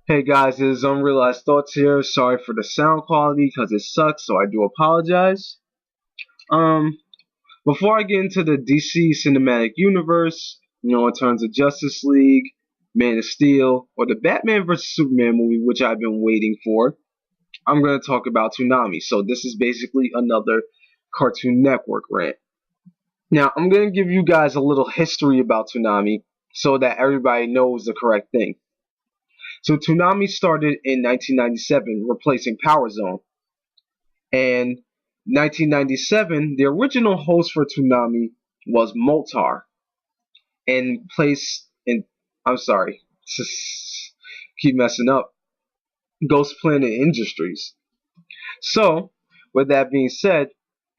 Hey guys, it is Unrealized Thoughts here. Sorry for the sound quality because it sucks, so I do apologize. Um, Before I get into the DC cinematic universe, in terms of Justice League, Man of Steel, or the Batman vs Superman movie, which I've been waiting for, I'm going to talk about Toonami. So this is basically another Cartoon Network rant. Now, I'm going to give you guys a little history about Toonami so that everybody knows the correct thing. So Toonami started in 1997, replacing Power Zone. And 1997, the original host for Toonami was Moltar, and placed in, I'm sorry, keep messing up, Ghost Planet Industries. So, with that being said,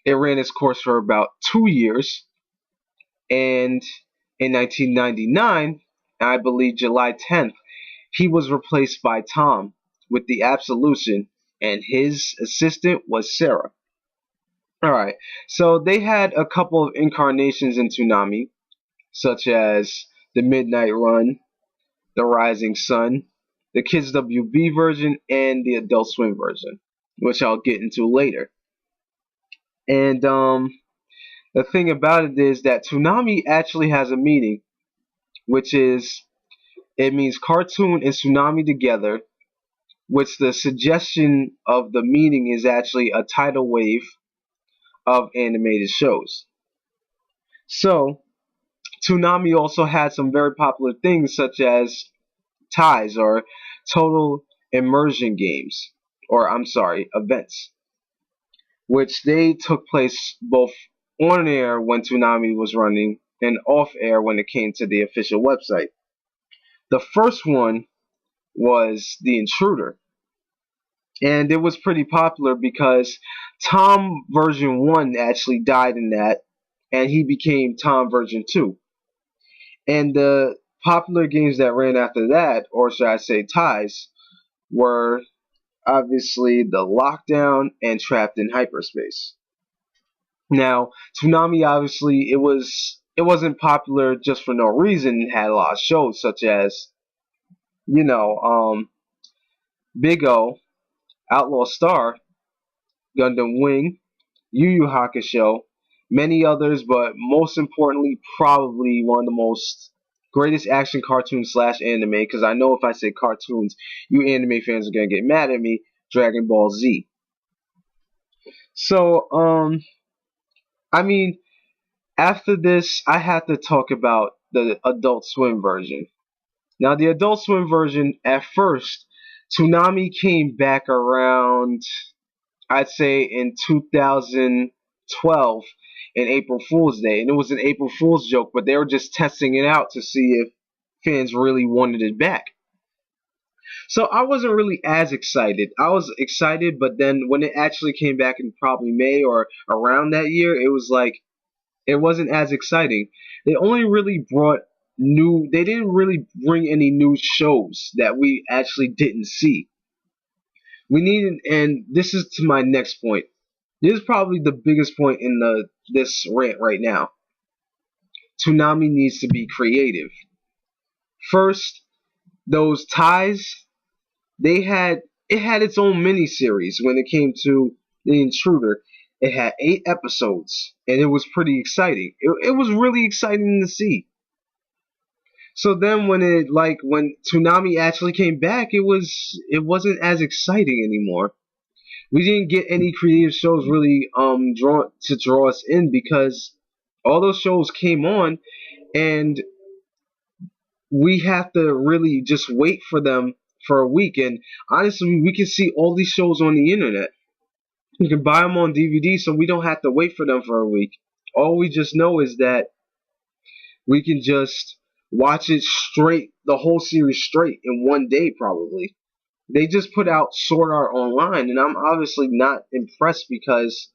it ran its course for about 2 years, and in 1999, I believe July 10th, he was replaced by Tom with the Absolution, and his assistant was Sarah. Alright, so they had a couple of incarnations in Toonami, such as the Midnight Run, the Rising Sun, the Kids WB version, and the Adult Swim version, which I'll get into later. And the thing about it is that Toonami actually has a meaning, which is, it means cartoon and tsunami together, which the suggestion of the meaning is actually a tidal wave of animated shows. So, Toonami also had some very popular things such as ties or total immersion games, or I'm sorry, events, which they took place both on air when Toonami was running and off air when it came to the official website. The first one was The Intruder, and it was pretty popular because Tom version 1 actually died in that, and he became Tom version 2. And the popular games that ran after that, or should I say ties, were obviously the Lockdown and Trapped in Hyperspace. Now, Toonami obviously it wasn't popular just for no reason. It had a lot of shows such as, Big O, Outlaw Star, Gundam Wing, Yu Yu Hakusho, many others, but most importantly, probably one of the most greatest action cartoons slash anime, because I know if I say cartoons, you anime fans are gonna get mad at me. Dragon Ball Z. So, I mean, after this, I have to talk about the Adult Swim version. Now, the Adult Swim version, at first, Toonami came back around, I'd say in 2012, in April Fool's Day, and it was an April Fool's joke, but they were just testing it out to see if fans really wanted it back. So I wasn't really as excited. I was excited, but then when it actually came back in probably May or around that year, it was like it wasn't as exciting. They only really brought they didn't really bring any new shows that we actually didn't see. We needed, and this is to my next point. This is probably the biggest point in this rant right now. Toonami needs to be creative. First, those ties, it had its own miniseries when it came to The Intruder. It had 8 episodes, and it was pretty exciting. It was really exciting to see. So then when Toonami actually came back, it wasn't as exciting anymore. We didn't get any creative shows really draw us in, because all those shows came on, and we have to really just wait for them for a week. And honestly, we can see all these shows on the internet. We can buy them on DVD, so we don't have to wait for them for a week. All we just know is that we can just watch it straight, the whole series straight in one day probably. They just put out Sword Art Online, and I'm obviously not impressed because,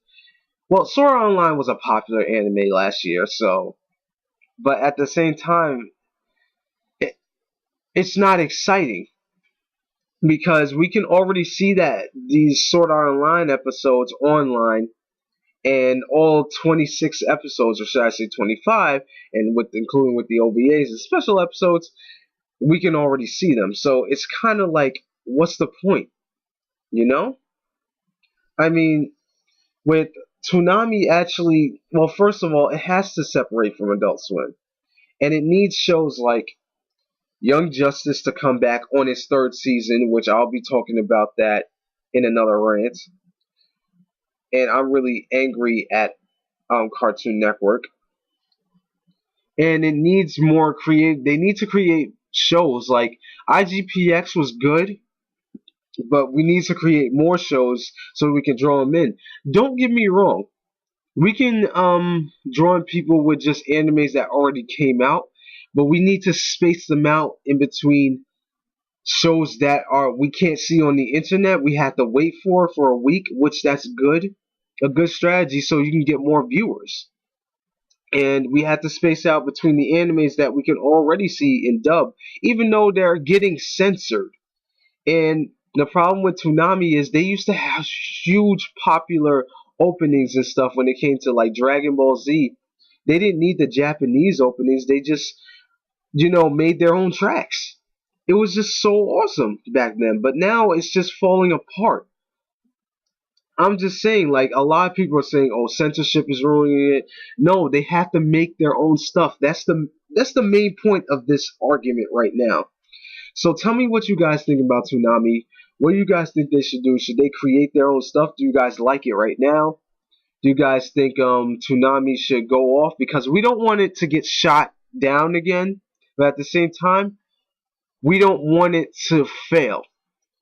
well, Sword Art Online was a popular anime last year, so, but at the same time, it's not exciting, because we can already see that these Sword Art Online episodes online, and all 26 episodes, or should I say 25, and including with the OVAs and special episodes, we can already see them. So it's kind of like, what's the point? You know? I mean, with Toonami actually, well, first of all, it has to separate from Adult Swim. And it needs shows like Young Justice to come back on its third season, which I'll be talking about that in another rant. And I'm really angry at Cartoon Network. And it needs more create. They need to create shows like IGPX was good, but we need to create more shows so we can draw them in. Don't get me wrong. We can draw in people with just animes that already came out, but we need to space them out in between shows that are we can't see on the internet. We have to wait for a week, which that's good, a good strategy, so you can get more viewers. And we have to space out between the animes that we can already see in dub, even though they're getting censored. And the problem with Toonami is they used to have huge popular openings and stuff when it came to like Dragon Ball Z. They didn't need the Japanese openings. They just, made their own tracks. It was just so awesome back then. But now it's just falling apart. I'm just saying, like, a lot of people are saying, oh, censorship is ruining it. No, they have to make their own stuff. That's the main point of this argument right now. So tell me what you guys think about Toonami. What do you guys think they should do? Should they create their own stuff? Do you guys like it right now? Do you guys think Toonami should go off? Because we don't want it to get shot down again. But at the same time, we don't want it to fail.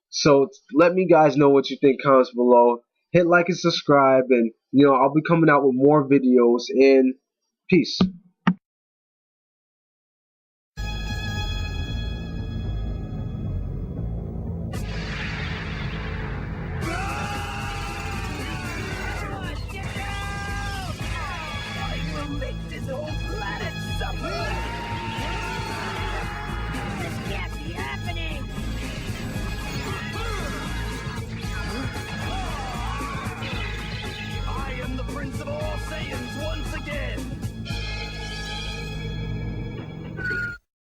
So let me guys know what you think. Comments below. Hit like and subscribe. And, I'll be coming out with more videos. And peace.